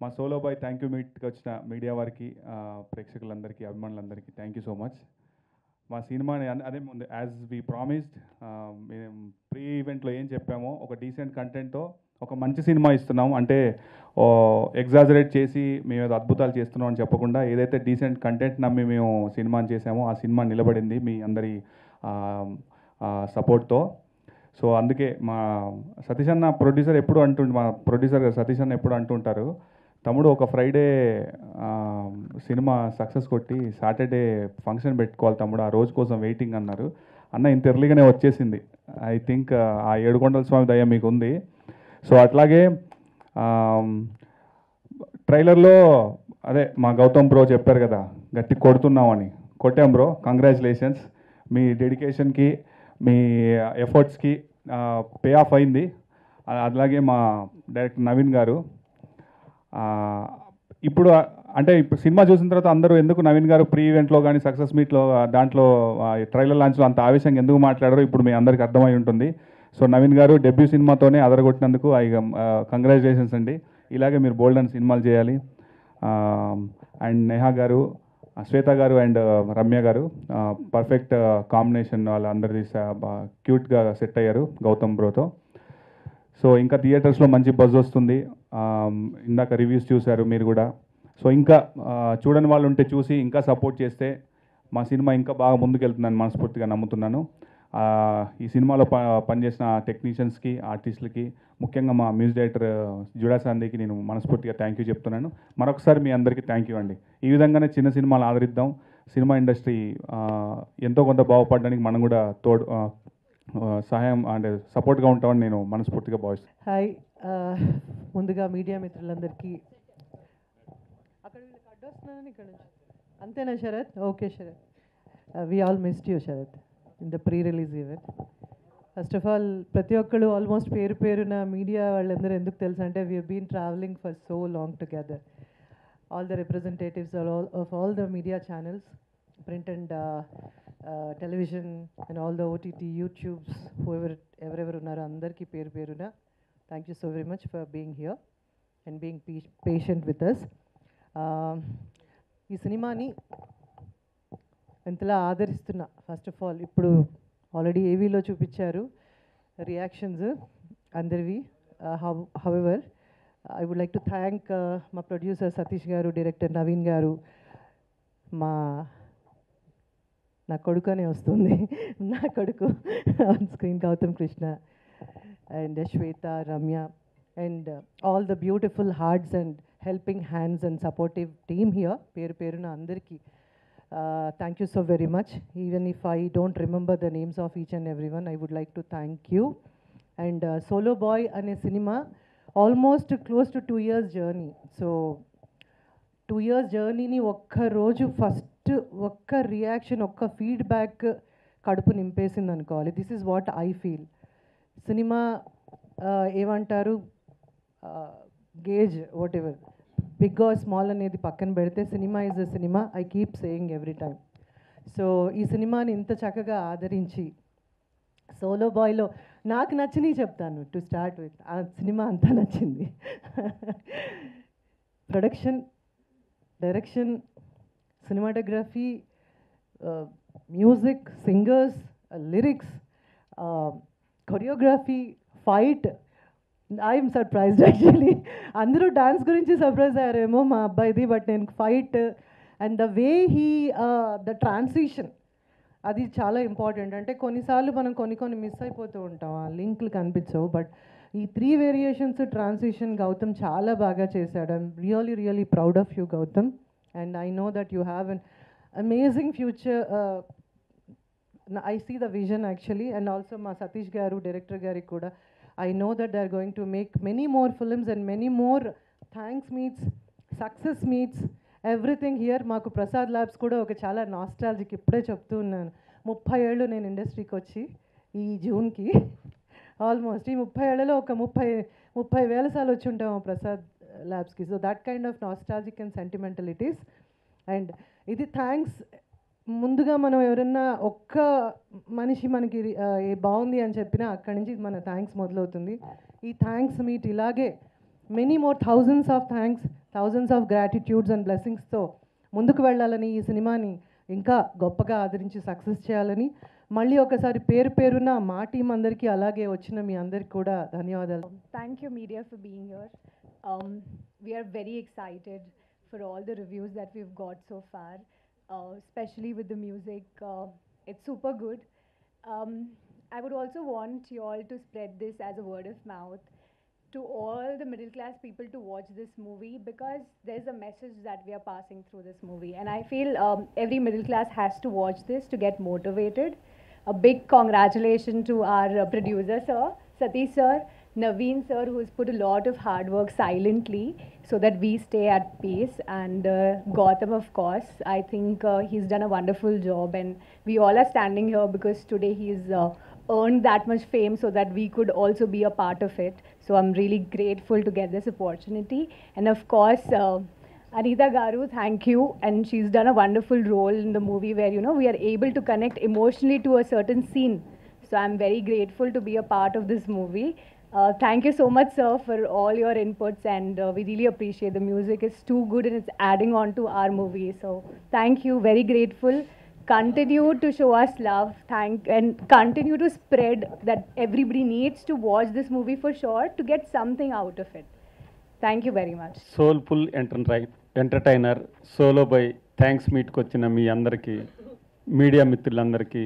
మా solo bye thank you మీట్కి వచ్చిన media వారికి, ప్రేక్షకులందరికీ, అభిమానులందరికీ థ్యాంక్ యూ సో మచ్. మా సినిమాని అదే ముందు యాజ్ వి ప్రామిస్డ్, మేము ప్రీ ఈవెంట్లో ఏం చెప్పామో ఒక డీసెంట్ కంటెంట్తో ఒక మంచి సినిమా ఇస్తున్నాం. అంటే ఎగ్జాజరేట్ చేసి మేము ఏదో అద్భుతాలు చేస్తున్నాం అని చెప్పకుండా ఏదైతే డీసెంట్ కంటెంట్ నమ్మి మేము సినిమాని చేసామో ఆ సినిమా నిలబడింది మీ అందరి సపోర్ట్తో. సో అందుకే మా సతీష్ అన్న ప్రొడ్యూసర్ ఎప్పుడు మా ప్రొడ్యూసర్ గారు సతీష్ అన్న ఎప్పుడు అంటుంటారు, తమ్ముడు ఒక ఫ్రైడే సినిమా సక్సెస్ కొట్టి సాటర్డే ఫంక్షన్ పెట్టుకోవాలి తమ్ముడు, ఆ రోజు కోసం వెయిటింగ్ అన్నారు. అన్న ఇంత ఎర్లీగానే వచ్చేసింది. ఐ థింక్ ఆ ఏడుకొండల స్వామి దయ మీకు ఉంది. సో అట్లాగే ట్రైలర్లో అదే మా గౌతమ్ బ్రో చెప్పారు కదా గట్టి కొడుతున్నామని, కొట్టాం bro. Congratulations, me డెడికేషన్కి me ఎఫర్ట్స్కి pay of అయింది. అలాగే మా డైరెక్టర్ నవీన్ గారు ఇప్పుడు అంటే ఇప్పుడు సినిమా చూసిన తర్వాత అందరూ ఎందుకు నవీన్ గారు ప్రీ ఈవెంట్లో కానీ సక్సెస్ మీట్లో దాంట్లో ట్రైలర్ లాంచ్లో అంత ఆవేశంగా ఎందుకు మాట్లాడారో ఇప్పుడు మీ అందరికీ అర్థమై ఉంటుంది. సో నవీన్ గారు డెబ్యూ సినిమాతోనే అదరగొట్టినందుకు కంగ్రాచులేషన్స్ అండి. ఇలాగే మీరు బోల్డ్ అని సినిమాలు చేయాలి. అండ్ నేహా గారు, శ్వేత గారు అండ్ రమ్య గారు పర్ఫెక్ట్ కాంబినేషన్, వాళ్ళందరిది క్యూట్గా సెట్ అయ్యారు గౌతమ్ బ్రోతో. సో ఇంకా థియేటర్స్లో మంచి బజ్ వస్తుంది. ఇందాక రివ్యూస్ చూశారు మీరు కూడా. సో ఇంకా చూడని వాళ్ళు ఉంటే చూసి ఇంకా సపోర్ట్ చేస్తే మా సినిమా ఇంకా బాగా ముందుకెళ్తుందని మనస్ఫూర్తిగా నమ్ముతున్నాను. ఈ సినిమాలో పనిచేసిన టెక్నీషియన్స్కి, ఆర్టిస్టులకి, ముఖ్యంగా మా మ్యూజిక్ డైరెక్టర్ జుడా సాందేకి నేను మనస్ఫూర్తిగా థ్యాంక్ యూ చెప్తున్నాను. మరొకసారి మీ అందరికీ థ్యాంక్ యూ అండి. ఈ విధంగానే చిన్న సినిమాలు ఆదరిద్దాం. సినిమా ఇండస్ట్రీ ఎంతో కొంత బాగుపడడానికి మనం కూడా సహాయం అంటే సపోర్ట్గా ఉంటామని నేను మనస్ఫూర్తిగా భావిస్తాను. హాయ్, ముందుగా మీడియా మిత్రులందరికీ అక్కడ వీళ్ళకి అడ్డొస్తున్నానని ఇక్కడ నుంచి అంతేనా Sharath? Okay Sharath, we all missed you Sharath in the pre release event. First of all ప్రతి ఒక్కళ్ళు ఆల్మోస్ట్ పేరు పేరున మీడియా వాళ్ళందరూ ఎందుకు తెలుసు అంటే we been travelling for so long together. All the representatives of all the media channels, print and television and all the OTT, YouTubes, whoever unnaro andarki peru peruna thank you so very much for being here and being patient with us. ఈ సినిమాని ఎంతలా ఆదరిస్తున్నా first of all ఇప్పుడు already ఏవీలో చూపించారు reactions అందరివి. However I would like to thank మా producer Satish garu, director Naveen గారు, నా కొడుకు అనే వస్తుంది నా కొడుకు on screen Gautam Krishna and Shweta, Ramya and all the beautiful hearts and helping hands and supportive team here. పేరు పేరున అందరికీ thank you so very much. Even if I don't remember the names of each and every one, I would like to thank you. And solo boy అనే cinema almost close to 2 years journey. So 2 years జర్నీని ఒక్కరోజు first ఒక్క reaction, ఒక్క feedback కడుపు నింపేసింది అనుకోవాలి. This is what I feel. Cinema ఏమంటారు గేజ్ whatever, big or small అనేది పక్కన పెడితే cinema is a cinema. I keep saying every time. So ఈ సినిమాని ఇంత చక్కగా ఆదరించి సోలో బాయ్లో నాకు నచ్చినవి చెప్తాను. టు స్టార్ట్ విత్ ఆ సినిమా అంతా నచ్చింది. Production, direction, cinematography, music, singers, lyrics, choreography, fight. I'm surprised actually. Andaru dance gurinchi surprise ayaremo ma abbayidi, but nen fight and the way he the transition అది చాలా important. అంటే కొన్నిసార్లు మనం కొన్ని miss అయిపోతూ ఉంటాం, ఆ లింక్లు కనిపించవు. బట్ ఈ 3 వేరియేషన్స్ ట్రాన్సిషన్ గౌతమ్ చాలా బాగా చేశాడు. I'm really proud of you Gautam. And I know that you have an amazing future. I see the vision actually, and also ma Satish garu, director gari kuda, I know that they are going to make many more films and many more thanks meets, success meets, everything here. Maaku Prasad Labs kuda oka chala nostalgic ippude cheptu unnanu. 30 ఏళ్ళు నేను ఇండస్ట్రీకి వచ్చి ఈ జూన్కి almost ఈ 30 ఏళ్లలో ఒక 30,000 సార్లు వచ్చి ఉంటాము ప్రసాద్ ల్యాబ్స్కి. So that kind of nostalgic and sentimentalities. And ఇది థ్యాంక్స్ ముందుగా మనం ఎవరన్నా ఒక్క మనిషి మనకి బాగుంది అని చెప్పినా అక్కడి నుంచి మన థ్యాంక్స్ మొదలవుతుంది. ఈ థ్యాంక్స్ మీట్ ఇలాగే many more thousands of thanks, thousands of gratitudes and బ్లెస్సింగ్స్తో ముందుకు వెళ్ళాలని, ఈ సినిమాని ఇంకా గొప్పగా ఆదరించి సక్సెస్ చేయాలని మళ్ళీ ఒకసారి పేరు పేరున మా టీం అందరికీ అలాగే వచ్చిన మీ అందరికీ కూడా ధన్యవాదాలు. Thank you, media, for being here. We are very excited for all the reviews that we've got so far, especially with the music. It's super good. I would also want you all to spread this as a word of mouth to all the middle class people to watch this movie, because there's a message that we are passing through this movie, and I feel every middle class has to watch this to get motivated. A big congratulations to our producer sir, Satish sir, Naveen sir, who has put a lot of hard work silently so that we stay at peace, and Gautam, of course. I think he's done a wonderful job, and we all are standing here because today he's earned that much fame so that we could also be a part of it. So I'm really grateful to get this opportunity. And of course, Anita Garu, thank you. And she's done a wonderful role in the movie where, you know, we are able to connect emotionally to a certain scene. So I'm very grateful to be a part of this movie. Thank you so much, sir, for all your inputs, and we really appreciate the music. It's too good and it's adding on to our movie. So thank you, very grateful. Continue to show us love, and continue to spread that everybody needs to watch this movie for sure to get something out of it. Thank you very much. Soulful entertainer solo boy thanks మీట్కి వచ్చిన మీ అందరికీ, media మిత్రులందరికీ,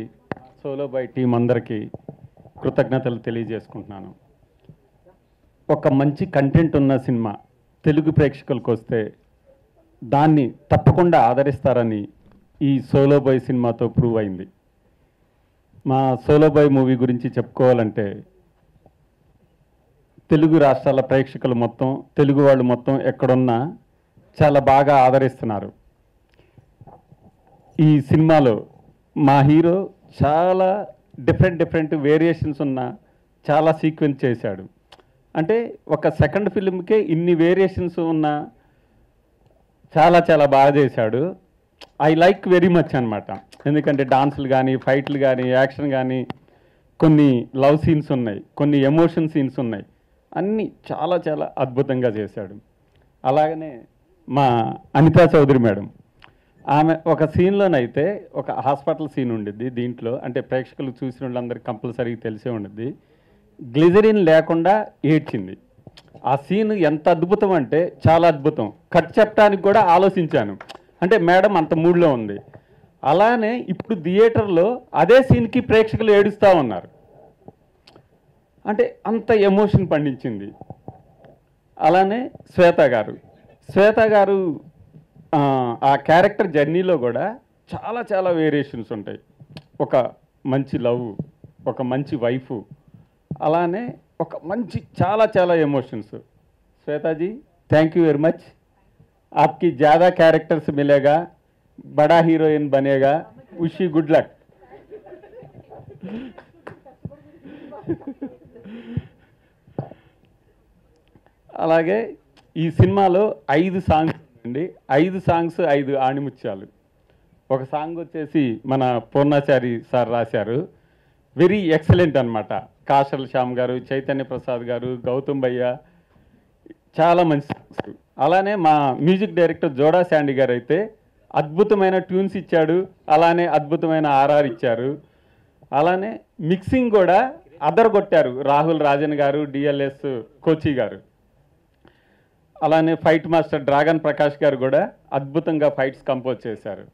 solo boy team అందరికీ కృతజ్ఞతలు తెలియజేసుకుంటున్నాను. ఒక మంచి కంటెంట్ ఉన్న సినిమా తెలుగు ప్రేక్షకులకు వస్తే దాన్ని తప్పకుండా ఆదరిస్తారని ఈ సోలో బై సినిమాతో ప్రూవ్ అయింది. మా సోలో బై మూవీ గురించి చెప్పుకోవాలంటే తెలుగు రాష్ట్రాల ప్రేక్షకులు మొత్తం, తెలుగు వాళ్ళు మొత్తం ఎక్కడున్నా చాలా బాగా ఆదరిస్తున్నారు. ఈ సినిమాలో మా హీరో చాలా డిఫరెంట్ వేరియేషన్స్ ఉన్న చాలా సీక్వెన్స్ చేశాడు. అంటే ఒక సెకండ్ ఫిల్మ్కే ఇన్ని వేరియేషన్స్ ఉన్న చాలా బాగా చేశాడు. ఐ లైక్ వెరీ మచ్ అనమాట. ఎందుకంటే డాన్సులు కానీ, ఫైట్లు కానీ, యాక్షన్ కానీ, కొన్ని లవ్ సీన్స్ ఉన్నాయి, కొన్ని ఎమోషన్ సీన్స్ ఉన్నాయి, అన్నీ చాలా అద్భుతంగా చేశాడు. అలాగనే మా అనితా చౌదరి మేడం, ఆమె ఒక సీన్లోనైతే ఒక హాస్పిటల్ సీన్ ఉండిద్ది దీంట్లో, అంటే ప్రేక్షకులు చూసిన వాళ్ళందరికీ కంపల్సరీగా తెలిసే ఉండిద్ది. గ్లిజరిన్ లేకుండా ఏడ్చింది. ఆ సీన్ ఎంత అద్భుతం అంటే చాలా అద్భుతం. కట్ చెప్పడానికి కూడా ఆలోచించాను, అంటే మేడం అంత మూడ్లో ఉంది. అలానే ఇప్పుడు థియేటర్లో అదే సీన్కి ప్రేక్షకులు ఏడుస్తూ ఉన్నారు, అంటే అంత ఎమోషన్ పండించింది. అలానే శ్వేత గారు ఆ క్యారెక్టర్ జర్నీలో కూడా చాలా వేరియేషన్స్ ఉంటాయి. ఒక మంచి లవ్, ఒక మంచి వైఫ్, అలానే ఒక మంచి చాలా emotions. Shwetaji, thank you very much. आपकी ज़्यादा कैरेक्टर्स मिलेगा, बड़ा हीरोइन बनेगा, विश यू गुड लक. అలాగే ఈ సినిమాలో 5 సాంగ్స్ అండి, 5 సాంగ్స్ 5 ఆణిముత్యాలు. ఒక సాంగ్ వచ్చేసి మన పూర్ణాచారి సార్ రాశారు, వెరీ ఎక్సలెంట్ అనమాట. కాశల్ శ్యామ్ గారు, చైతన్య ప్రసాద్ గారు, గౌతమ్ భయ్య, చాలా మంచి సాంగ్స్. అలానే మా మ్యూజిక్ డైరెక్టర్ జోడా శాండీ గారు అయితే అద్భుతమైన ట్యూన్స్ ఇచ్చాడు, అలానే అద్భుతమైన ఆర్ఆర్ ఇచ్చారు. అలానే మిక్సింగ్ కూడా అదరగొట్టారు రాహుల్ రాజన్ గారు, డిఎల్ఎస్ కోచి గారు. అలానే ఫైట్ మాస్టర్ డ్రాగన్ ప్రకాష్ గారు కూడా అద్భుతంగా ఫైట్స్ కంపోజ్ చేశారు.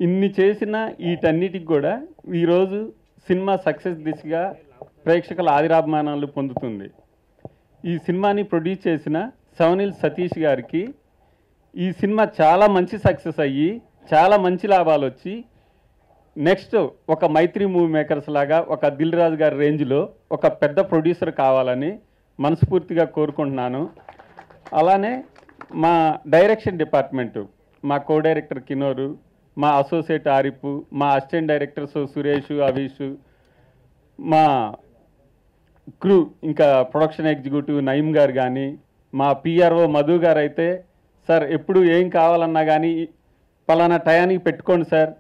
ఇన్ని చేసిన వీటన్నిటికి కూడా ఈరోజు సినిమా సక్సెస్ దిశగా ప్రేక్షకుల ఆదిరాభిమానాలు పొందుతుంది. ఈ సినిమాని ప్రొడ్యూస్ చేసిన సవనీల్ సతీష్ గారికి ఈ సినిమా చాలా మంచి సక్సెస్ అయ్యి చాలా మంచి లాభాలు వచ్చి నెక్స్ట్ ఒక మైత్రి మూవీ మేకర్స్ లాగా ఒక దిల్ రాజు గారి రేంజ్లో ఒక పెద్ద ప్రొడ్యూసర్ కావాలని మనస్ఫూర్తిగా కోరుకుంటున్నాను. అలానే మా డైరెక్షన్ డిపార్ట్మెంటు, మా కో డైరెక్టర్ కినోరు, మా అసోసియేట్ ఆరిఫ్, మా అసిస్టెంట్ డైరెక్టర్స్ సురేష్, అవీష్, మా క్రూ, ఇంకా ప్రొడక్షన్ ఎగ్జిక్యూటివ్ నయీం గారు కానీ, మా పిఆర్ఓ మధు గారు అయితే సార్ ఎప్పుడు ఏం కావాలన్నా కానీ పలానా టయానికి పెట్టుకోండి సార్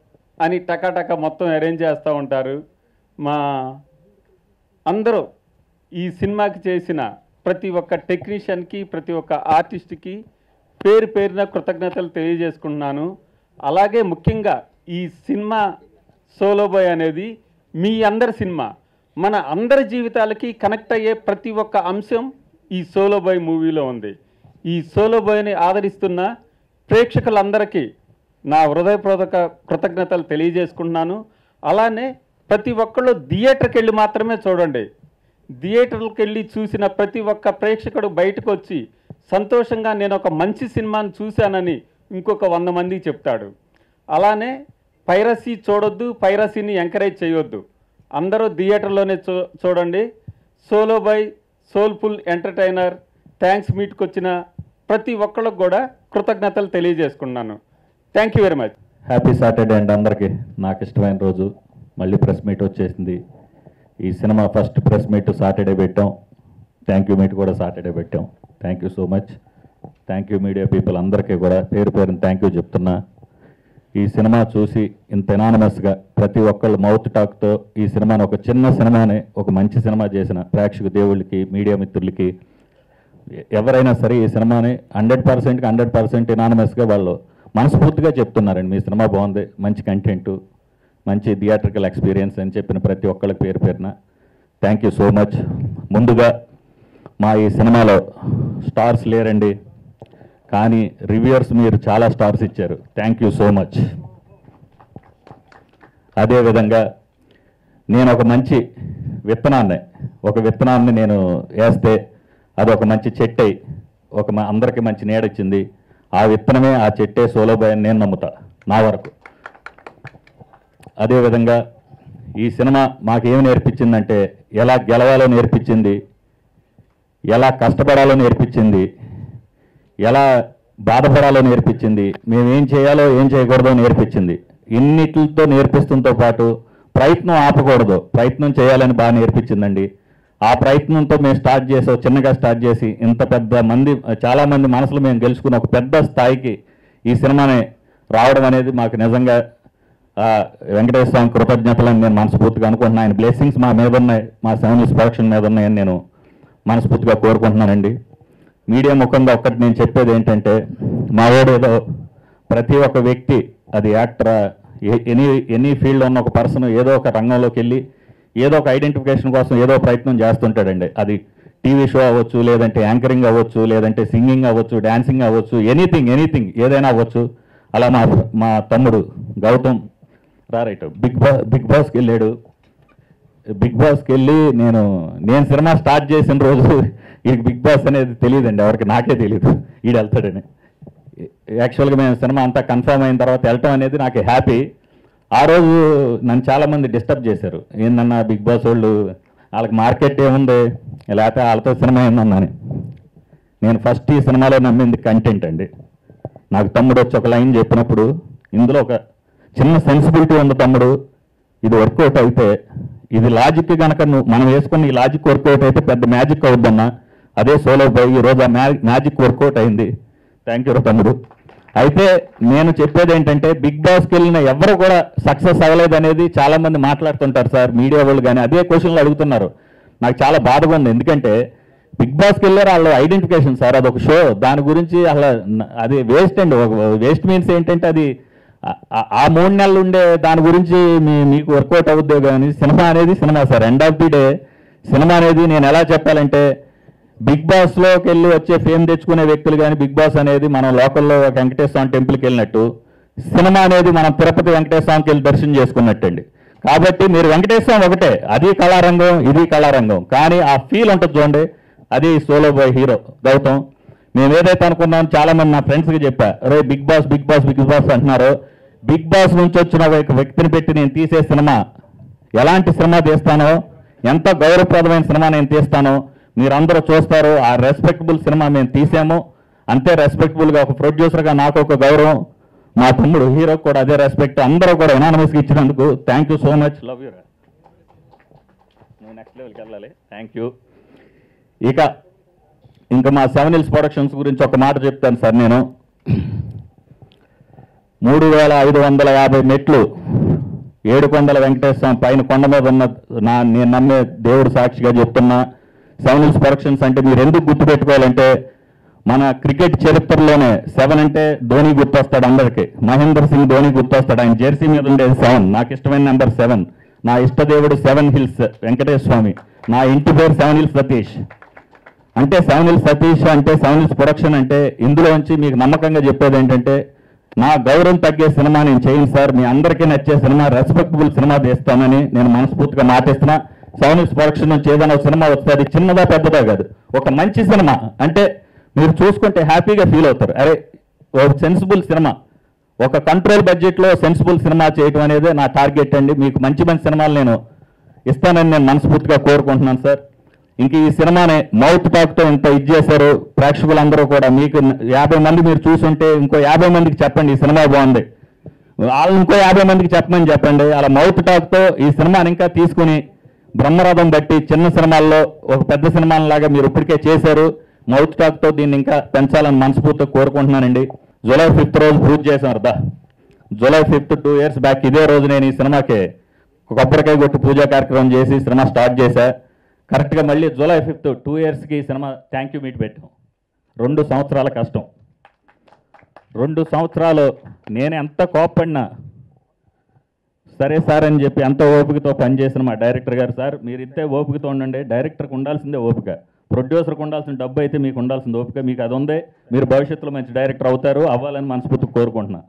అని టకాటక మొత్తం అరేంజ్ చేస్తూ ఉంటారు. మా అందరూ ఈ సినిమాకి చేసిన ప్రతి ఒక్క టెక్నీషియన్కి, ప్రతి ఒక్క ఆర్టిస్ట్కి పేరు పేరున కృతజ్ఞతలు తెలియజేసుకుంటున్నాను. అలాగే ముఖ్యంగా ఈ సినిమా సోలో బాయ్ అనేది మీ అందరి సినిమా, మన అందరి జీవితాలకి కనెక్ట్ అయ్యే ప్రతి ఒక్క అంశం ఈ సోలో బాయ్ మూవీలో ఉంది. ఈ సోలో బాయ్ని ఆదరిస్తున్న ప్రేక్షకులందరికీ నా హృదయపూర్వక కృతజ్ఞతలు తెలియజేసుకుంటున్నాను. అలానే ప్రతి ఒక్కళ్ళు థియేటర్కి వెళ్ళి మాత్రమే చూడండి. థియేటర్కి వెళ్ళి చూసిన ప్రతి ఒక్క ప్రేక్షకుడు బయటకు వచ్చి సంతోషంగా నేను ఒక మంచి సినిమాను చూశానని ఇంకొక 100 మందికి చెప్తాడు. అలానే పైరసీ చూడొద్దు, పైరసీని ఎంకరేజ్ చేయొద్దు. అందరూ థియేటర్లోనే చూడండి. Solo boy soulful entertainer. Thanks మీట్కి వచ్చిన ప్రతి ఒక్కళ్ళకు కూడా కృతజ్ఞతలు తెలియజేసుకున్నాను. Thank you very much. Happy Saturday అండి అందరికీ. నాకు ఇష్టమైన రోజు మళ్ళీ ప్రెస్ మీట్ వచ్చేసింది. ఈ cinema first press meet Saturday పెట్టాం, థ్యాంక్ యూ మీట్ కూడా సాటర్డే పెట్టాం. Thank you so much. Thank you media people అందరికీ కూడా పేరు పేరుని థ్యాంక్ యూ చెప్తున్నా. ఈ సినిమా చూసి ఇంత ఎనానమస్గా ప్రతి ఒక్కళ్ళు మౌత్ టాక్తో ఈ సినిమాని ఒక చిన్న సినిమాని ఒక మంచి సినిమా చేసిన ప్రేక్షక దేవుళ్ళకి, మీడియా మిత్రులకి, ఎవరైనా సరే ఈ సినిమాని 100%కి 100% ఎనానమస్గా వాళ్ళు మనస్ఫూర్తిగా చెప్తున్నారండి. మీ సినిమా బాగుంది, మంచి కంటెంట్, మంచి థియేట్రికల్ ఎక్స్పీరియన్స్ అని చెప్పిన ప్రతి ఒక్కళ్ళకి పేరు పేరున థ్యాంక్ యూ సో మచ్. ముందుగా మా ఈ సినిమాలో స్టార్స్ లేరండి, కానీ రివ్యూవర్స్ మీరు చాలా స్టార్స్ ఇచ్చారు. Thank you so much. అదేవిధంగా నేను ఒక మంచి విత్తనాన్ని నేను వేస్తే అది ఒక మంచి చెట్టు అయి అందరికీ మంచి నీడొచ్చింది. ఆ విత్తనమే ఆ చెట్టే సోలో బాయ్ అని నేను నమ్ముతా నా వరకు. అదేవిధంగా ఈ సినిమా మాకేమి నేర్పించిందంటే ఎలా గెలవాలో నేర్పించింది, ఎలా కష్టపడాలో నేర్పించింది, ఎలా బాధపడాలో నేర్పించింది, మేమేం చేయాలో ఏం చేయకూడదో నేర్పించింది. ఇన్నిటితో నేర్పిస్తుంతో పాటు ప్రయత్నం ఆపకూడదు, ప్రయత్నం చేయాలని బాగా నేర్పించిందండి. ఆ ప్రయత్నంతో మేము చిన్నగా స్టార్ట్ చేసి ఇంత పెద్ద చాలామంది మనసులు మేము గెలుచుకున్న ఒక పెద్ద స్థాయికి ఈ సినిమాని రావడం అనేది మాకు నిజంగా వెంకటేశ్వర స్వామి కృతజ్ఞతలని నేను మనస్ఫూర్తిగా అనుకుంటున్నాను. ఆయన బ్లెస్సింగ్స్ మా మీద ఉన్నాయి, మా సెవెన్ ప్రొడక్షన్ మీద ఉన్నాయని నేను మనస్ఫూర్తిగా కోరుకుంటున్నానండి. మీడియా ముఖంగా ఒక్కటి నేను చెప్పేది ఏంటంటే, మా ఏదో ప్రతి ఒక్క వ్యక్తి, అది యాక్టరా, ఎనీ ఫీల్డ్లో ఉన్న ఒక పర్సన్ ఏదో ఒక రంగంలోకి వెళ్ళి ఏదో ఒక ఐడెంటిఫికేషన్ కోసం ఏదో ప్రయత్నం చేస్తుంటాడండి. అది టీవీ షో అవ్వచ్చు, లేదంటే యాంకరింగ్ అవ్వచ్చు, లేదంటే సింగింగ్ అవ్వచ్చు, డాన్సింగ్ అవ్వచ్చు, ఎనీథింగ్ ఏదైనా అవ్వచ్చు. అలా మా తమ్ముడు గౌతమ్ రైట్ బిగ్ బాస్కి వెళ్ళాడు. బిగ్ బాస్కి వెళ్ళి నేను సినిమా స్టార్ట్ చేసిన రోజు వీడికి బిగ్ బాస్ అనేది తెలియదండి, ఎవరికి, నాకే తెలియదు వీడు వెళ్తాడని. యాక్చువల్గా మేము సినిమా అంతా కన్ఫర్మ్ అయిన తర్వాత వెళ్ళటం అనేది నాకు హ్యాపీ. ఆ రోజు నన్ను చాలామంది డిస్టర్బ్ చేశారు, ఏందన్నా బిగ్ బాస్ వాళ్ళు, వాళ్ళకి మార్కెట్ ఏముంది, లేకపోతే వాళ్ళతో సినిమా ఏందన్నాను. నేను ఫస్ట్ ఈ సినిమాలో నమ్మింది కంటెంట్ అండి. నాకు తమ్ముడు వచ్చి ఒక లైన్ చెప్పినప్పుడు, ఇందులో ఒక చిన్న సెన్సిబిలిటీ ఉంది తమ్ముడు, ఇది వర్కౌట్ అయితే, ఇది లాజిక్ కనుక మనం వేసుకున్న ఈ లాజిక్ వర్కౌట్ అయితే పెద్ద మ్యాజిక్ అవుద్దన్నా. అదే సోలో బాయ్ ఈరోజు ఆ మ్యాజిక్ వర్కౌట్ అయింది. థ్యాంక్ యూ తమ్ముడు. అయితే నేను చెప్పేది ఏంటంటే, బిగ్ బాస్కి వెళ్ళిన ఎవరు కూడా సక్సెస్ అవ్వలేదు అనేది చాలామంది మాట్లాడుతుంటారు సార్, మీడియా వాళ్ళు కానీ అదే క్వశ్చన్లు అడుగుతున్నారు. నాకు చాలా బాధగా ఉంది, ఎందుకంటే బిగ్ బాస్కి వెళ్ళారు, వాళ్ళ ఐడెంటిఫికేషన్ సార్, అదొక షో, దాని గురించి అసలు అది వేస్ట్ అండి. వేస్ట్ మీన్స్ ఏంటంటే అది ఆ 3 నెలలు ఉండే దాని గురించి మీకు వర్కౌట్ అవుద్దే కానీ సినిమా అనేది cinema sir. End of the day cinema అనేది నేను ఎలా చెప్పాలంటే, బిగ్ బాస్లోకి వెళ్ళి వచ్చే ఫేమ్ తెచ్చుకునే వ్యక్తులు కానీ, బిగ్ బాస్ అనేది మనం లోకల్లో వెంకటేశ్వర స్వామి టెంపుల్కి వెళ్ళినట్టు, సినిమా అనేది మనం తిరుపతి వెంకటేశ్వర స్వామికి వెళ్ళి దర్శనం చేసుకున్నట్టండి. కాబట్టి మీరు వెంకటేశ్వర స్వామి ఒకటే, అది కళారంగం, ఇది కళారంగం, కానీ ఆ ఫీల్ ఉంటుంది చూడండి, అది సోలో బాయ్ హీరో గౌతమ్. మేము ఏదైతే అనుకున్నాం, చాలామంది నా ఫ్రెండ్స్కి చెప్పా, రే బిగ్ బాస్ అంటున్నారు. బిగ్ బాస్ నుంచి వచ్చిన ఒక వ్యక్తిని పెట్టి నేను తీసే సినిమా ఎలాంటి సినిమా తీస్తానో, ఎంత గౌరవప్రదమైన సినిమా నేను తీస్తానో మీరందరూ చూస్తారు. ఆ రెస్పెక్టబుల్ సినిమా మేము తీసాము, అంతే రెస్పెక్టబుల్గా ఒక ప్రొడ్యూసర్గా నాకు ఒక గౌరవం, మా తమ్ముడు హీరో కూడా అదే రెస్పెక్ట్, అందరూ కూడా ఎనానమస్గా ఇచ్చినందుకు thank you so much. Love you. నువ్వు నెక్స్ట్ లెవెల్కి వెళ్ళాలి. Thank you. ఇంకా మా సెవెన్ హిల్స్ ప్రొడక్షన్స్ గురించి ఒక మాట చెప్తాను సార్. నేను 3550 మెట్లు, 7 కొండల వెంకటేశ్వర స్వామి పైన కొండ మీద ఉన్న నేను నమ్మే దేవుడు సాక్షిగా చెప్తున్నా, సెవెన్ హిల్స్ ప్రొడక్షన్స్ అంటే మీరు ఎందుకు గుర్తుపెట్టుకోవాలంటే మన క్రికెట్ చరిత్రలోనే 7 అంటే ధోని గుర్తొస్తాడు అందరికీ. మహేంద్ర సింగ్ ధోని గుర్తొస్తాడు. ఆయన జెర్సీ మీద ఉండేది 7. నాకు ఇష్టమైన నెంబర్ 7. నా ఇష్టదేవుడు 7 హిల్స్ వెంకటేశ్వర స్వామి. నా ఇంటి పేరు 7 హిల్స్ సతీష్. అంటే 7 హిల్స్ సతీష్ అంటే 7 హిల్స్ ప్రొడక్షన్ అంటే ఇందులోంచి మీకు నమ్మకంగా చెప్పేది ఏంటంటే నా గౌరవం తగ్గే సినిమా నేను చేయను సార్. మీ అందరికీ నచ్చే సినిమా, రెస్పెక్టబుల్ సినిమా తీస్తానని నేను మనస్ఫూర్తిగా మాటిస్తున్నా. 7 హిల్స్ ప్రొడక్షన్ నుంచి ఏదైనా సినిమా వస్తే అది చిన్నదా పెద్దదా కాదు, ఒక మంచి సినిమా అంటే మీరు చూసుకుంటే హ్యాపీగా ఫీల్ అవుతారు. అరే ఒక సెన్సిబుల్ సినిమా, ఒక కంట్రోల్ బడ్జెట్లో సెన్సిబుల్ సినిమా చేయడం అనేది నా టార్గెట్ అండి. మీకు మంచి మంచి సినిమాలు నేను ఇస్తానని నేను మనస్ఫూర్తిగా కోరుకుంటున్నాను సార్. ఇంక ఈ సినిమాని మౌత్ టాక్తో ఇంత ఇది చేశారు ప్రేక్షకులందరూ కూడా. మీకు 50 మంది మీరు చూసుంటే ఇంకో 50 మందికి చెప్పండి ఈ సినిమా బాగుంది, వాళ్ళు ఇంకో 50 మందికి చెప్పమని చెప్పండి. అలా మౌత్ టాక్తో ఈ సినిమాని ఇంకా తీసుకుని బ్రహ్మరథం బట్టి చిన్న సినిమాల్లో ఒక పెద్ద సినిమాలాగా మీరు ఇప్పటికే చేశారు. మౌత్ టాక్తో దీన్ని ఇంకా పెంచాలని మనస్ఫూర్తిగా కోరుకుంటున్నానండి. జూలై 5th రోజు పూజ చేశాను అర్థా. జూలై 5th 2 years బ్యాక్ ఇదే రోజు నేను ఈ సినిమాకి కొబ్బరికాయ కొట్టి పూజా కార్యక్రమం చేసి సినిమా స్టార్ట్ చేశా. కరెక్ట్గా మళ్ళీ జూలై 5th 2 yearsకి ఈ సినిమా థ్యాంక్ యూ మీట్ పెట్టాం. 2 సంవత్సరాల కష్టం. 2 సంవత్సరాలు నేను ఎంత కోప్పడినా సరే సార్ అని చెప్పి ఎంతో ఓపికతో పనిచేసిన మా డైరెక్టర్ గారు, సార్ మీరు ఇంతే ఓపికతో ఉండండి, డైరెక్టర్కి ఉండాల్సిందే ఓపిక, ప్రొడ్యూసర్కి ఉండాల్సిన డబ్బు అయితే మీకు ఉండాల్సిన ఓపిక, మీకు అది ఉందే, మీరు భవిష్యత్తులో మంచి డైరెక్టర్ అవుతారు, అవ్వాలని మనస్ఫూర్తిగా కోరుకుంటున్నా.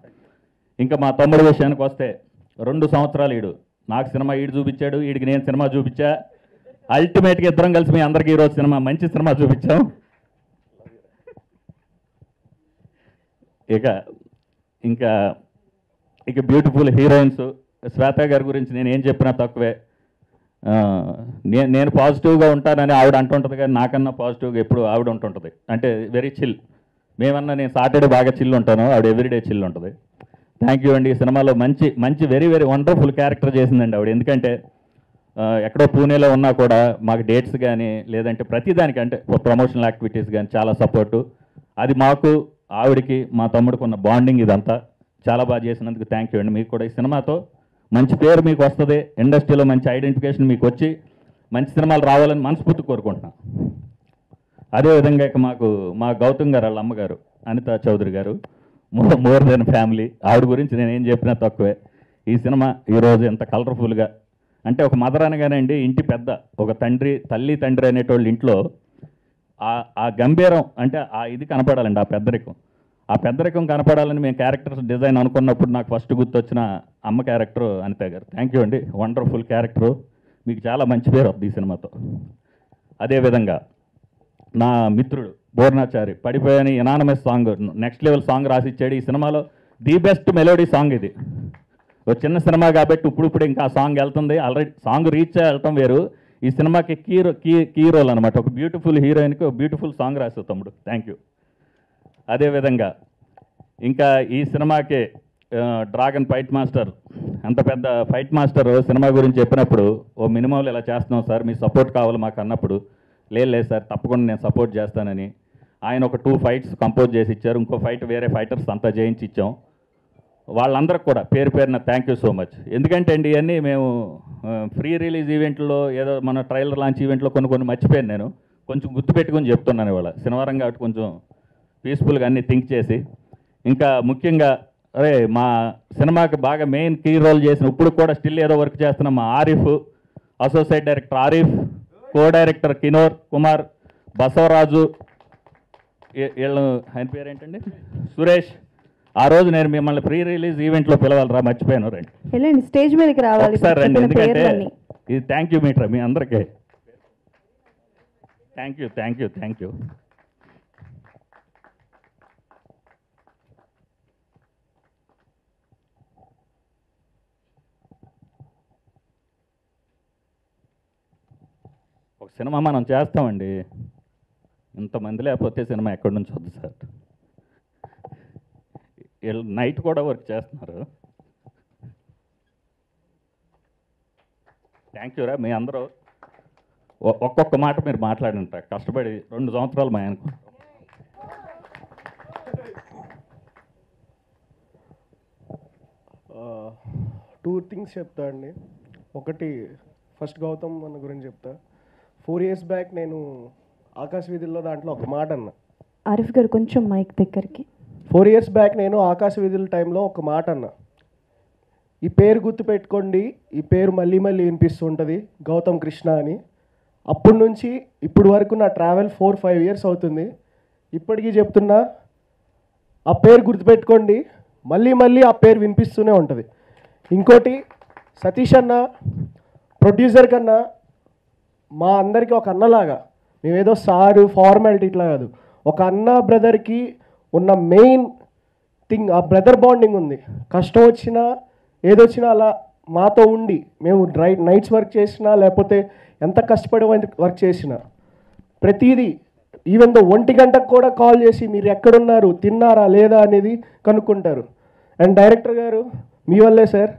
ఇంకా మా తమ్ముడు విషయానికి వస్తే 2 సంవత్సరాలు ఈడు నాకు సినిమా ఈడు చూపించాడు, ఈడికి నేను సినిమా చూపించా. అల్టిమేట్గా ఇద్దరం కలిసి మీ అందరికీ ఈరోజు సినిమా మంచి సినిమా చూపించాం. ఇక బ్యూటిఫుల్ హీరోయిన్స్ శ్వేత గారి గురించి నేను ఏం చెప్పినా తక్కువే. నేను పాజిటివ్గా ఉంటానని ఆవిడ అంటుంటుంది, కానీ నాకన్నా పాజిటివ్గా ఎప్పుడు ఆవిడ ఉంటుంటుంది. అంటే వెరీ చిల్. మేమన్నా నేను సాటర్డే బాగా చిల్ ఉంటాను, ఆవిడ ఎవ్రీడే చిల్ ఉంటుంది. థ్యాంక్ యూ అండి. ఈ సినిమాలో మంచి మంచి వెరీ వెరీ వండర్ఫుల్ క్యారెక్టర్ చేసిందండి ఆవిడ. ఎందుకంటే ఎక్కడో పూణేలో ఉన్నా కూడా మాకు డేట్స్ కానీ లేదంటే ప్రతిదానికి అంటే ప్రమోషనల్ యాక్టివిటీస్ కానీ చాలా సపోర్టు. అది మాకు ఆవిడకి మా తమ్ముడికి ఉన్న బాండింగ్ ఇదంతా చాలా బాగా చేసినందుకు థ్యాంక్ యూ అండి. మీకు కూడా ఈ సినిమాతో మంచి పేరు మీకు వస్తుంది, ఇండస్ట్రీలో మంచి ఐడెంటిఫికేషన్ మీకు వచ్చి మంచి సినిమాలు రావాలని మనస్ఫూర్తి కోరుకుంటున్నాను. అదేవిధంగా ఇక మా గౌతమ్ గారు వాళ్ళ అమ్మగారు అనితా చౌదరి గారు మోర్ దెన్ ఫ్యామిలీ, ఆవిడ గురించి నేను ఏం చెప్పినా తక్కువే. ఈ సినిమా ఈరోజు ఎంత కలర్ఫుల్గా అంటే ఒక మదర్ అనగానండి ఇంటి పెద్ద, ఒక తల్లి తండ్రి అనేటోళ్ళు ఇంట్లో ఆ గంభీరం అంటే ఆ ఇది కనపడాలండి, ఆ పెద్దరికం కనపడాలని మేము క్యారెక్టర్స్ డిజైన్ అనుకున్నప్పుడు నాకు ఫస్ట్ గుర్తొచ్చిన అమ్మ క్యారెక్టర్ అనిత గారు. థ్యాంక్ యూ అండి, వండర్ఫుల్ క్యారెక్టరు, మీకు చాలా మంచి పేరు వస్తుంది ఈ సినిమాతో. అదేవిధంగా నా మిత్రుడు బోర్నాచారి పడిపోయాని anonymous song, next level song రాసిచ్చాడు. ఈ సినిమాలో ది బెస్ట్ మెలోడీ సాంగ్ ఇది. ఒక చిన్న సినిమా కాబట్టి ఇప్పుడు ఇంకా ఆ సాంగ్ వెళ్తుంది. ఆల్రెడీ సాంగ్ రీచ్ వెళ్ళటం వేరు, ఈ సినిమాకి కీ రోల్ అనమాట. ఒక బ్యూటిఫుల్ హీరోయిన్కి ఒక బ్యూటిఫుల్ సాంగ్ రాసావు తమ్ముడు, థ్యాంక్ యూ. అదేవిధంగా ఇంకా ఈ సినిమాకి డ్రాగన్ ఫైట్ మాస్టర్, అంత పెద్ద ఫైట్ మాస్టర్ సినిమా గురించి చెప్పినప్పుడు ఓ మినిమంలో ఇలా చేస్తున్నాం సార్, మీ సపోర్ట్ కావాలి మాకు అన్నప్పుడు, లేదు సార్ తప్పకుండా నేను సపోర్ట్ చేస్తానని ఆయన ఒక 2 fights కంపోజ్ చేసి ఇచ్చారు. ఇంకో ఫైట్ వేరే ఫైటర్స్ అంతా చేయించి ఇచ్చాం. వాళ్ళందరికి కూడా పేరు పేరున థ్యాంక్ యూ సో మచ్. ఎందుకంటే అండి ఇవన్నీ మేము ఫ్రీ రిలీజ్ ఈవెంట్లో ఏదో మన ట్రైలర్ లాంచ్ ఈవెంట్లో కొన్ని మర్చిపోయాను. నేను కొంచెం గుర్తుపెట్టుకొని చెప్తున్నాను ఇవాళ, శనివారం కాబట్టి కొంచెం పీస్ఫుల్గా అన్నీ థింక్ చేసి. ఇంకా ముఖ్యంగా మా సినిమాకి బాగా మెయిన్ కీ రోల్ చేసిన ఇప్పుడు కూడా స్టిల్ ఏదో వర్క్ చేస్తున్న మా Arif, associate director Arif, co director Kinor Kumar, Basavaraju, వీళ్ళు ఆయన పేరు ఏంటండి సురేష్. ఆ రోజు నేను మిమ్మల్ని ప్రీ రిలీజ్ ఈవెంట్లో పిలవాలరా, మర్చిపోయాను, రండి వెళ్ళండి స్టేజ్ మీదకి రావాలి సార్ రండి. ఎందుకంటే ఇది థ్యాంక్ యూ మీటర్ మీ అందరికీ, థ్యాంక్ యూ. ఒక సినిమా మనం చేస్తామండి, ఇంతమంది లేకపోతే సినిమా ఎక్కడి నుంచి వద్దు సార్. వీళ్ళు నైట్ కూడా వర్క్ చేస్తున్నారు. థ్యాంక్ యూరా మీ అందరూ. ఒక్కొక్క మాట మీరు మాట్లాడంట, కష్టపడి 2 సంవత్సరాలు మా ఆయనకు. టూ థింగ్స్ చెప్తా అండి. ఒకటి ఫస్ట్ గౌతమ్ అన్న గురించి చెప్తా. 4 years బ్యాక్ నేను ఆకాశ వీధుల్లో దాంట్లో ఒక మాట అన్నా. ఆరిఫ్ గారు కొంచెం మైక్ దగ్గరికి. 4 years బ్యాక్ నేను ఆకాశ వీధుల టైంలో ఒక మాట అన్నా. ఈ పేరు గుర్తుపెట్టుకోండి, ఈ పేరు మళ్ళీ మళ్ళీ వినిపిస్తుంటుంది, గౌతమ్ కృష్ణ అని. అప్పటి నుంచి ఇప్పటి వరకు నా ట్రావెల్ 4-5 years అవుతుంది. ఇప్పటికీ చెప్తున్నా, ఆ పేరు గుర్తుపెట్టుకోండి, మళ్ళీ మళ్ళీ ఆ పేరు వినిపిస్తూనే ఉంటుంది. ఇంకోటి, సతీష్ అన్న ప్రొడ్యూసర్ కన్నా మా అందరికీ ఒక అన్నలాగా, మేమేదో సారు ఫార్మాలిటీ ఇట్లా కాదు, ఒక అన్న బ్రదర్కి ఉన్న మెయిన్ థింగ్ ఆ బ్రదర్ బాండింగ్ ఉంది. కష్టం వచ్చినా ఏదొచ్చినా అలా మాతో ఉండి, మేము నైట్స్ వర్క్ చేసినా లేకపోతే ఎంత కష్టపడి వర్క్ చేసినా ప్రతిదీ, ఈవెన్ దో 1 గంటకు కూడా కాల్ చేసి మీరు ఎక్కడున్నారు, తిన్నారా లేదా అనేది కనుక్కుంటారు. అండ్ డైరెక్టర్ గారు మీ వల్లే సార్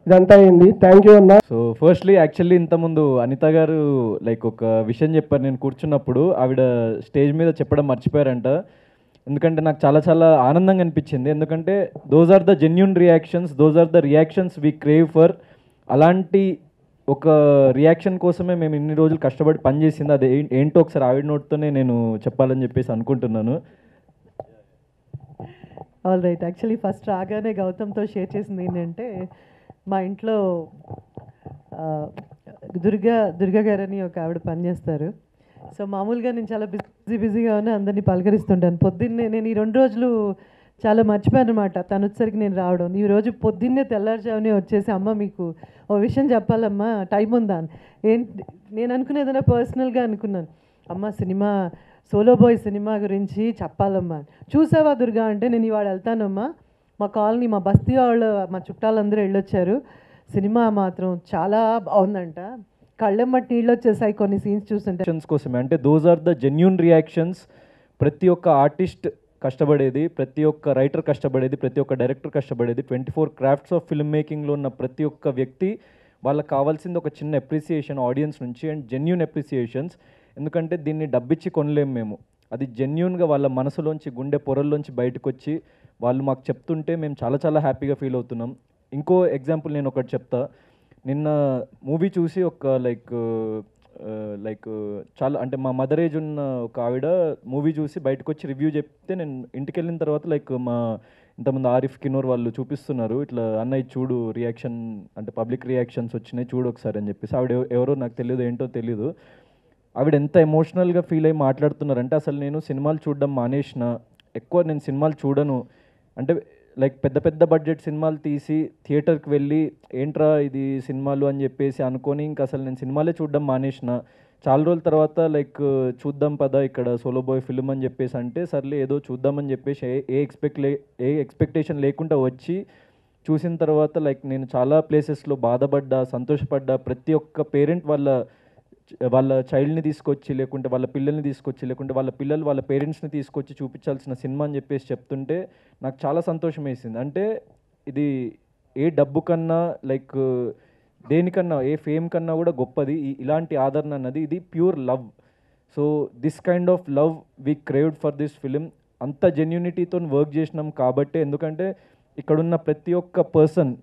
ఇదంతా అయింది. థ్యాంక్ యూ అన్న. సో ఫస్ట్లీ యాక్చువల్లీ ఇంతకుముందు అనిత గారు లైక్ ఒక విషయం చెప్పారు. నేను కూర్చున్నప్పుడు ఆవిడ స్టేజ్ మీద చెప్పడం మర్చిపోయారంట. ఎందుకంటే నాకు చాలా చాలా ఆనందంగా అనిపించింది. ఎందుకంటే those are the genuine reactions, those are the reactions we crave for. అలాంటి ఒక రియాక్షన్ కోసమే మేము ఇన్ని రోజులు కష్టపడి పనిచేసింది. అది ఏంటో ఒకసారి ఆవిడ నోట్తోనే నేను చెప్పాలని చెప్పేసి అనుకుంటున్నాను. All right. యాక్చువల్లీ ఫస్ట్ రాగానే గౌతమ్తో షేర్ చేసింది ఏంటంటే, మా ఇంట్లో దుర్గా గారని ఒక ఆవిడ పనిచేస్తారు. సో మామూలుగా నేను చాలా బిజీగా ఉన్నా, అందరినీ పలకరిస్తుంటాను. పొద్దున్నే నేను ఈ 2 రోజులు చాలా మర్చిపోయాను అనమాట తను వచ్చేసరికి నేను రావడం. ఈ రోజు పొద్దున్నే తెల్లారుజామునే వచ్చేసి, అమ్మ మీకు ఓ విషయం చెప్పాలమ్మా, టైం ఉందా అని. ఏంటి నేను అనుకునేదన్నా పర్సనల్గా అనుకున్నాను. అమ్మ సినిమా సోలో బాయ్ సినిమా గురించి చెప్పాలమ్మా. చూసావా దుర్గా అంటే, నేను ఇవాళ వెళ్తానమ్మా, మా కాలనీ మా బస్తీ వాళ్ళు మా చుట్టాలందరూ వెళ్ళొచ్చారు, సినిమా మాత్రం చాలా బాగుందంట, కళ్ళెమ్మటి నీళ్ళు వచ్చేసాయి కొన్ని సీన్స్ చూస్తుంటే కోసమే. అంటే those are the genuine reactions. ప్రతి ఒక్క ఆర్టిస్ట్ కష్టపడేది, ప్రతి ఒక్క రైటర్ కష్టపడేది, ప్రతి ఒక్క డైరెక్టర్ కష్టపడేది, 24 క్రాఫ్ట్స్ ఆఫ్ ఫిల్మ్ మేకింగ్లో ఉన్న ప్రతి ఒక్క వ్యక్తి వాళ్ళకి కావాల్సింది ఒక చిన్న అప్రిసియేషన్ ఆడియన్స్ నుంచి, అండ్ జెన్యూన్ అప్రిసియేషన్స్. ఎందుకంటే దీన్ని డబ్బిచ్చి కొనలేము మేము. అది జెన్యూన్గా వాళ్ళ మనసులోంచి, గుండె పొరల్లోంచి బయటకు వచ్చి వాళ్ళు మాకు చెప్తుంటే మేము చాలా చాలా హ్యాపీగా ఫీల్ అవుతున్నాం. ఇంకో ఎగ్జాంపుల్ నేను ఒకటి చెప్తా. నిన్న మూవీ చూసి ఒక లైక్ చాలా అంటే మా మదర్ ఏజ్ ఉన్న ఒక ఆవిడ మూవీ చూసి బయటకు వచ్చి రివ్యూ చెప్తే, నేను ఇంటికి వెళ్ళిన తర్వాత లైక్ మా ఇంతమంది ఆరిఫ్ కినోర్ వాళ్ళు చూపిస్తున్నారు, ఇట్లా అన్నయ్య చూడు రియాక్షన్, అంటే పబ్లిక్ రియాక్షన్స్ వచ్చినాయి చూడు ఒకసారి అని చెప్పేసి. ఆవిడ ఎవరో నాకు తెలియదు, ఏంటో తెలియదు. ఆవిడ ఎంత ఎమోషనల్గా ఫీల్ అయ్యి మాట్లాడుతున్నారంటే, అసలు నేను సినిమాలు చూడడం మానేసిన, ఎక్కువ నేను సినిమాలు చూడను అంటే లైక్ పెద్ద పెద్ద బడ్జెట్ సినిమాలు తీసి థియేటర్కి వెళ్ళి ఏంట్రా ఇది సినిమాలు అని చెప్పేసి అనుకొని ఇంకా అసలు నేను సినిమాలే చూడడం మానేసిన. చాలా రోజుల తర్వాత లైక్ చూద్దాం పదా ఇక్కడ సోలో బాయ్ ఫిల్మ్ అని చెప్పేసి అంటే, సర్లే ఏదో చూద్దామని చెప్పేసి ఏ ఎక్స్పెక్టేషన్ లేకుండా వచ్చి చూసిన తర్వాత లైక్ నేను చాలా ప్లేసెస్లో బాధపడ్డా, సంతోషపడ్డా. ప్రతి ఒక్క పేరెంట్ వాళ్ళ చైల్డ్ని తీసుకొచ్చి, లేకుంటే వాళ్ళ పిల్లల్ని తీసుకొచ్చి, లేకుంటే వాళ్ళ పిల్లలు వాళ్ళ పేరెంట్స్ని తీసుకొచ్చి చూపించాల్సిన సినిమా అని చెప్పేసి చెప్తుంటే నాకు చాలా సంతోషం వేసింది. అంటే ఇది ఏ డబ్బు కన్నా లైక్ దేనికన్నా, ఏ ఫేమ్ కన్నా కూడా గొప్పది ఇలాంటి ఆదరణ అన్నది. ఇది pure love. So this kind of love we craved for this film. అంత జెన్యూనిటీతో వర్క్ చేసినాం కాబట్టి. ఎందుకంటే ఇక్కడున్న ప్రతి ఒక్క పర్సన్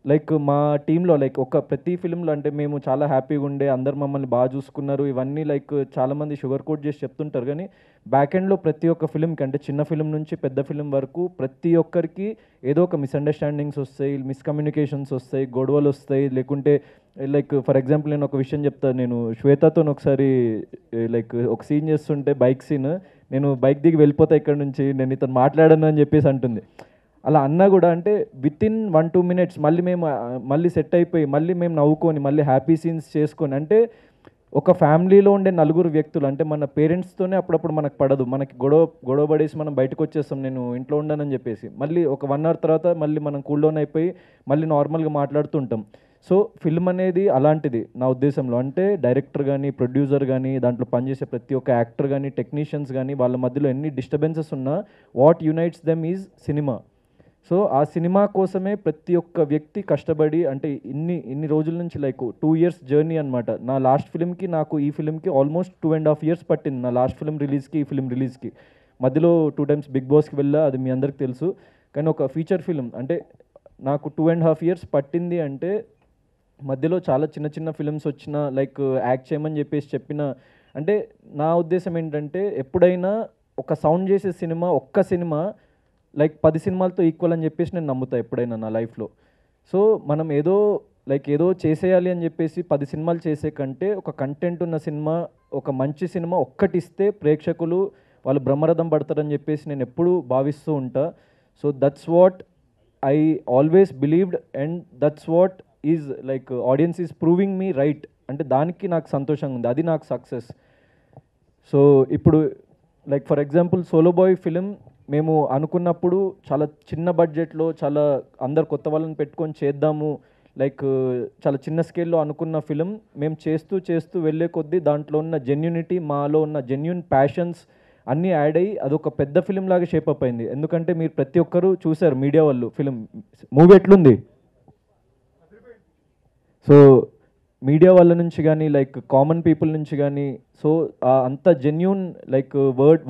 లైక్ మా టీంలో లైక్ ప్రతి ఫిలింలో అంటే మేము చాలా హ్యాపీగా ఉండే, అందరు మమ్మల్ని బాగా చూసుకున్నారు, ఇవన్నీ లైక్ చాలామంది షుగర్ కోట్ చేసి చెప్తుంటారు. కానీ బ్యాక్ ఎండ్లో ప్రతి ఒక్క ఫిలింకి, అంటే చిన్న ఫిలిం నుంచి పెద్ద ఫిలిం వరకు ప్రతి ఒక్కరికి ఏదో ఒక మిస్అండర్స్టాండింగ్స్ వస్తాయి, మిస్కమ్యూనికేషన్స్ వస్తాయి, గొడవలు వస్తాయి. లేకుంటే లైక్ ఫర్ ఎగ్జాంపుల్ నేను ఒక విషయం చెప్తాను. నేను శ్వేతతో ఒకసారి లైక్ ఒక సీన్ చేస్తుంటే, బైక్ సీన్, నేను బైక్ దిగి వెళ్ళిపోతా ఇక్కడ నుంచి, నేను ఇతను మాట్లాడను అని చెప్పేసి అంటుంది. అలా అన్నా కూడా అంటే వితిన్ 1-2 minutes మళ్ళీ సెట్ అయిపోయి, మళ్ళీ మేము నవ్వుకొని, మళ్ళీ హ్యాపీ సీన్స్ చేసుకొని. అంటే ఒక ఫ్యామిలీలో ఉండే 4 వ్యక్తులు, అంటే మన పేరెంట్స్తోనే అప్పుడప్పుడు మనకు పడదు, మనకి గొడవ పడేసి మనం బయటకు వచ్చేస్తాం, నేను ఇంట్లో ఉండనని చెప్పేసి. మళ్ళీ ఒక 1 hour తర్వాత మళ్ళీ మనం కూల్ డౌన్ అయిపోయి మళ్ళీ నార్మల్గా మాట్లాడుతుంటాం. సో ఫిల్మ్ అనేది అలాంటిది నా ఉద్దేశంలో. అంటే డైరెక్టర్ కానీ, ప్రొడ్యూసర్ కానీ, దాంట్లో పనిచేసే ప్రతి ఒక్క యాక్టర్ కానీ, టెక్నీషియన్స్ కానీ, వాళ్ళ మధ్యలో ఎన్ని డిస్టర్బెన్సెస్ ఉన్నా what unites them is cinema. So ఆ సినిమా కోసమే ప్రతి ఒక్క వ్యక్తి కష్టపడి, అంటే ఇన్ని రోజుల నుంచి లైక్ 2 years జర్నీ అనమాట. నా లాస్ట్ ఫిలింకి, నాకు ఈ ఫిలింకి ఆల్మోస్ట్ 2.5 years పట్టింది. నా లాస్ట్ ఫిలిం రిలీజ్కి, ఈ ఫిలిం రిలీజ్కి మధ్యలో 2 times బిగ్ బాస్కి వెళ్ళా, అది మీ అందరికి తెలుసు. కానీ ఒక ఫీచర్ ఫిలిం అంటే నాకు 2.5 years పట్టింది. అంటే మధ్యలో చాలా చిన్న చిన్న ఫిల్మ్స్ వచ్చిన లైక్ యాక్ట్ చేయమని చెప్పిన అంటే నా ఉద్దేశం ఏంటంటే ఎప్పుడైనా ఒక సౌండ్ చేసే సినిమా ఒక్క సినిమా లైక్ 10 సినిమాలతో ఈక్వల్ అని చెప్పేసి నేను నమ్ముతా ఎప్పుడైనా నా లైఫ్లో. సో మనం ఏదో చేసేయాలి అని చెప్పేసి 10 సినిమాలు చేసే కంటే ఒక కంటెంట్ ఉన్న సినిమా, ఒక మంచి సినిమా ఒక్కటిస్తే ప్రేక్షకులు వాళ్ళు బ్రహ్మరథం పడతారని చెప్పేసి నేను ఎప్పుడూ భావిస్తూ ఉంటా. So that's what I always believed and that's what is like audience is proving me right. అంటే దానికి నాకు సంతోషంగా ఉంది, అది నాకు సక్సెస్. సో ఇప్పుడు like for example solo boy film మేము అనుకున్నప్పుడు చాలా చిన్న బడ్జెట్లో చాలా అందరు కొత్త వాళ్ళని పెట్టుకొని చేద్దాము లైక్ చాలా చిన్న స్కేల్లో అనుకున్న ఫిలిం మేము చేస్తూ వెళ్ళే కొద్దీ దాంట్లో ఉన్న జెన్యూనిటీ, మాలో ఉన్న జెన్యూన్ ప్యాషన్స్ అన్నీ యాడ్ అయ్యి అదొక పెద్ద ఫిలిం లాగా షేప్ అప్ అయింది. ఎందుకంటే మీరు ప్రతి ఒక్కరూ చూశారు మీడియా వాళ్ళు మూవీ ఎట్లుంది. సో మీడియా వాళ్ళ నుంచి కానీ లైక్ కామన్ పీపుల్ నుంచి కానీ సో అంత genuine like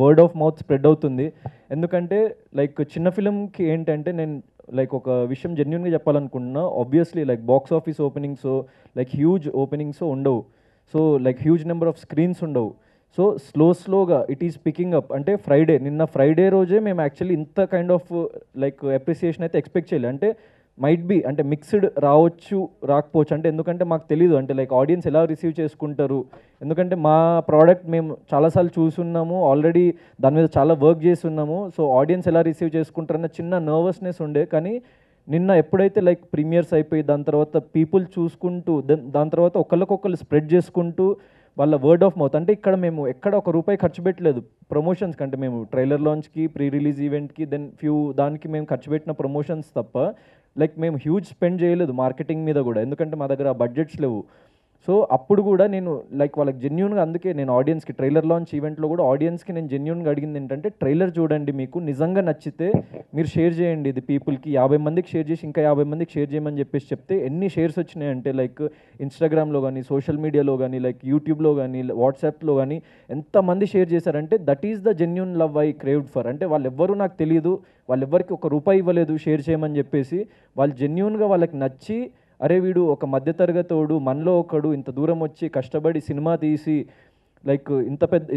word of mouth spread అవుతుంది. ఎందుకంటే లైక్ చిన్న ఫిలింకి ఏంటంటే నేను లైక్ ఒక విషయం జెన్యూన్గా చెప్పాలనుకుంటున్నా. Obviously like box office openings like huge openings ఉండవు, so like huge number of screens ఉండవు. సో స్లోగా ఇట్ ఈస్ పికింగ్ అప్. అంటే నిన్న ఫ్రైడే రోజే మేము యాక్చువల్లీ ఇంత కైండ్ ఆఫ్ లైక్ అప్రిసియేషన్ అయితే ఎక్స్పెక్ట్ చేయలేదు. అంటే మైట్ బి అంటే మిక్స్డ్ రావచ్చు రాకపోవచ్చు, అంటే ఎందుకంటే మాకు తెలియదు అంటే లైక్ ఆడియన్స్ ఎలా రిసీవ్ చేసుకుంటారు. ఎందుకంటే మా ప్రోడక్ట్ మేము చాలాసార్లు చూసున్నాము ఆల్రెడీ, దాని మీద చాలా వర్క్ చేస్తున్నాము. సో ఆడియన్స్ ఎలా రిసీవ్ చేసుకుంటారన్న చిన్న నర్వస్నెస్ ఉండే. కానీ నిన్న ఎప్పుడైతే లైక్ ప్రీమియర్స్ అయిపోయి దాని తర్వాత పీపుల్ చూసుకుంటూ దాని తర్వాత ఒకళ్ళకొకళ్ళు స్ప్రెడ్ చేసుకుంటూ వాళ్ళ వర్డ్ ఆఫ్ మౌత్, అంటే ఇక్కడ మేము ఎక్కడ ₹1 ఖర్చు పెట్టలేదు ప్రమోషన్స్ కంటే. మేము ట్రైలర్ లాంచ్కి, ప్రీ రిలీజ్ ఈవెంట్కి, దెన్ దానికి మేము ఖర్చు పెట్టిన ప్రమోషన్స్ తప్ప లైక్ మేము హ్యూజ్ స్పెండ్ చేయలేదు మార్కెటింగ్ మీద కూడా, ఎందుకంటే మా దగ్గర బడ్జెట్స్ లేవు. సో అప్పుడు కూడా నేను లైక్ వాళ్ళకి జెన్యూన్గా, అందుకే నేను ఆడియన్స్కి ట్రైలర్ లాంచ్ ఈవెంట్లో కూడా ఆడియన్స్కి నేను జెన్యూన్గా అడిగింది ఏంటంటే ట్రైలర్ చూడండి, మీకు నిజంగా నచ్చితే మీరు షేర్ చేయండి ఇది పీపుల్కి, 50 మందికి షేర్ చేసి ఇంకా 50 మందికి షేర్ చేయమని చెప్పేసి చెప్తే ఎన్ని షేర్స్ వచ్చినాయంటే లైక్ ఇన్స్టాగ్రామ్లో కానీ, సోషల్ మీడియాలో కానీ, లైక్ యూట్యూబ్లో కానీ, వాట్సాప్లో కానీ ఎంతమంది షేర్ చేశారంటే that is the genuine love I craved for. అంటే వాళ్ళెవ్వరూ నాకు తెలియదు, వాళ్ళెవ్వరికి ₹1 ఇవ్వలేదు షేర్ చేయమని చెప్పేసి, వాళ్ళు జెన్యూన్గా వాళ్ళకి నచ్చి అరే వీడు ఒక మధ్యతరగతోడు మనలో ఒకడు ఇంత దూరం వచ్చి కష్టపడి సినిమా తీసి లైక్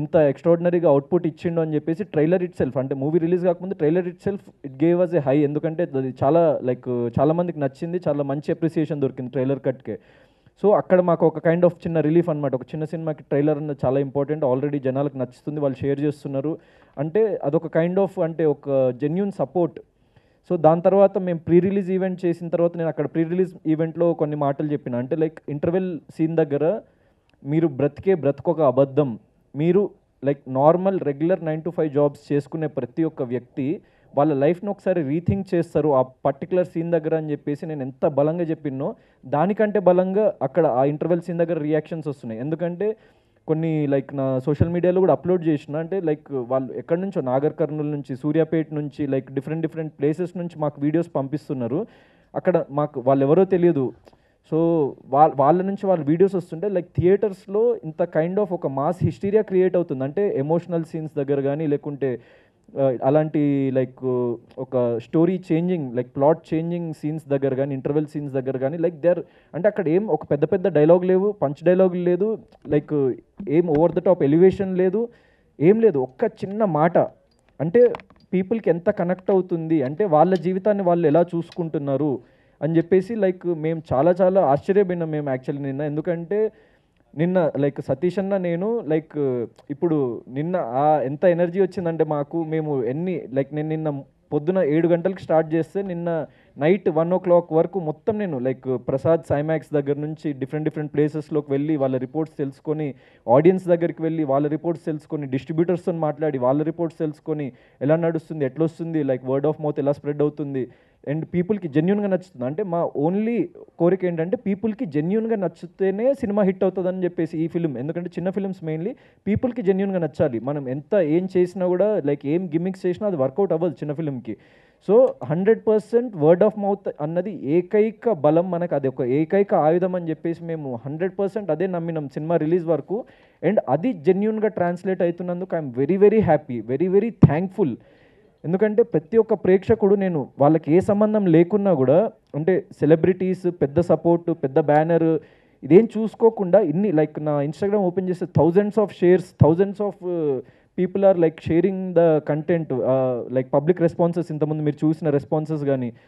ఇంత ఎక్స్ట్రాడినరీగా అవుట్పుట్ ఇచ్చిండు అని చెప్పేసి ట్రైలర్ ఇట్ సెల్ఫ్, అంటే మూవీ రిలీజ్ కాకముందు trailer itself it gave us a high. ఎందుకంటే అది చాలా లైక్ చాలా మందికి నచ్చింది, చాలా మంచి అప్రిసియేషన్ దొరికింది ట్రైలర్ కట్కే. సో అక్కడ మాకు ఒక కైండ్ ఆఫ్ చిన్న రిలీఫ్ అనమాట. ఒక చిన్న సినిమాకి ట్రైలర్ అన్నది చాలా ఇంపార్టెంట్, ఆల్రెడీ జనాలకు నచ్చుతుంది, వాళ్ళు షేర్ చేస్తున్నారు అంటే అదొక కైండ్ ఆఫ్ అంటే ఒక జెన్యూన్ సపోర్ట్. సో దాని తర్వాత మేము ప్రీ రిలీజ్ ఈవెంట్ చేసిన తర్వాత నేను అక్కడ ప్రీ రిలీజ్ ఈవెంట్లో కొన్ని మాటలు చెప్పిన. అంటే లైక్ ఇంటర్వెల్ సీన్ దగ్గర మీరు బ్రతుకొక అబద్ధం, మీరు like normal regular 9 to 5 jobs చేసుకునే ప్రతి ఒక్క వ్యక్తి వాళ్ళ లైఫ్ని ఒకసారి రీథింక్ చేస్తారు ఆ పర్టికులర్ సీన్ దగ్గర అని చెప్పేసి నేను ఎంత బలంగా చెప్పినో దానికంటే బలంగా అక్కడ ఆ ఇంటర్వెల్ సీన్ దగ్గర రియాక్షన్స్ వస్తున్నాయి. ఎందుకంటే కొన్ని లైక్ నా సోషల్ మీడియాలో కూడా అప్లోడ్ చేసిన, అంటే లైక్ వాళ్ళు ఎక్కడి నుంచో నాగర్ కర్నూలు నుంచి, సూర్యాపేట నుంచి, లైక్ డిఫరెంట్ ప్లేసెస్ నుంచి మాకు వీడియోస్ పంపిస్తున్నారు. అక్కడ మాకు వాళ్ళు ఎవరో తెలియదు. సో వాళ్ళ నుంచి వాళ్ళ వీడియోస్ వస్తుంటే లైక్ థియేటర్స్లో ఇంత కైండ్ ఆఫ్ ఒక మాస్ హిస్టీరియా క్రియేట్ అవుతుంది. అంటే ఎమోషనల్ సీన్స్ దగ్గర కానీ, లేకుంటే అలాంటి లైక్ ఒక story changing like plot changing scenes దగ్గర కానీ, ఇంటర్వెల్ సీన్స్ దగ్గర కానీ లైక్ అంటే అక్కడ ఏం ఒక పెద్ద డైలాగ్ లేవు, పంచ్ డైలాగ్ లేదు, లైక్ ఏం ఓవర్ ద టాప్ ఎలివేషన్ లేదు, ఏం లేదు, ఒక్క చిన్న మాట అంటే పీపుల్కి ఎంత కనెక్ట్ అవుతుంది, అంటే వాళ్ళ జీవితాన్ని వాళ్ళు ఎలా చూసుకుంటున్నారు అని చెప్పేసి లైక్ మేము చాలా ఆశ్చర్యపోయినాం మేము యాక్చువల్లీ నిన్న. ఎందుకంటే నిన్న లైక్ సతీష్ అన్న నేను లైక్ ఇప్పుడు నిన్న ఎంత ఎనర్జీ వచ్చిందంటే మాకు, మేము నేను నిన్న పొద్దున 7 గంటలకు స్టార్ట్ చేస్తే నిన్న నైట్ 1 o'clock వరకు మొత్తం నేను లైక్ ప్రసాద్ సైమాక్స్ దగ్గర నుంచి డిఫరెంట్ ప్లేసెస్లోకి వెళ్ళి వాళ్ళ రిపోర్ట్స్ తెలుసుకొని, ఆడియన్స్ దగ్గరికి వెళ్ళి వాళ్ళ రిపోర్ట్స్ తెలుసుకొని, డిస్ట్రిబ్యూటర్స్తో మాట్లాడి వాళ్ళ రిపోర్ట్స్ తెలుసుకొని ఎలా నడుస్తుంది, ఎట్లా వస్తుంది, లైక్ వర్డ్ ఆఫ్ మౌత్ ఎలా స్ప్రెడ్ అవుతుంది అండ్ పీపుల్కి జెన్యూన్గా నచ్చుతుంది. అంటే మా ఓన్లీ కోరిక ఏంటంటే పీపుల్కి జెన్యూన్గా నచ్చితేనే సినిమా హిట్ అవుతుందని చెప్పేసి ఈ ఫిలిం, ఎందుకంటే చిన్న ఫిలిమ్స్ మెయిన్లీ పీపుల్కి జెన్యూన్గా నచ్చాలి. మనం ఏం చేసినా కూడా లైక్ ఏం గిమిక్స్ చేసినా అది వర్కౌట్ అవ్వదు చిన్న ఫిలింకి. సో 100% వర్డ్ ఆఫ్ మౌత్ అన్నది ఏకైక బలం మనకు, అది ఒక ఏకైక ఆయుధం అని చెప్పేసి మేము 100% అదే నమ్మినాం సినిమా రిలీజ్ వరకు. అండ్ అది జెన్యూన్గా ట్రాన్స్లేట్ అవుతున్నందుకు I'm very happy, very thankful. ఎందుకంటే ప్రతి ఒక్క ప్రేక్షకుడు నేను వాళ్ళకి ఏ సంబంధం లేకున్నా కూడా అంటే సెలబ్రిటీస్ పెద్ద సపోర్ట్ పెద్ద బ్యానర్ ఇదేం చూసుకోకుండా ఇన్ని లైక్ నా ఇన్స్టాగ్రామ్ ఓపెన్ చేస్తే thousands of shares thousands of people are like sharing the content like public responses ఇంతకుముందు మీరు చూసిన రెస్పాన్సెస్ కానీ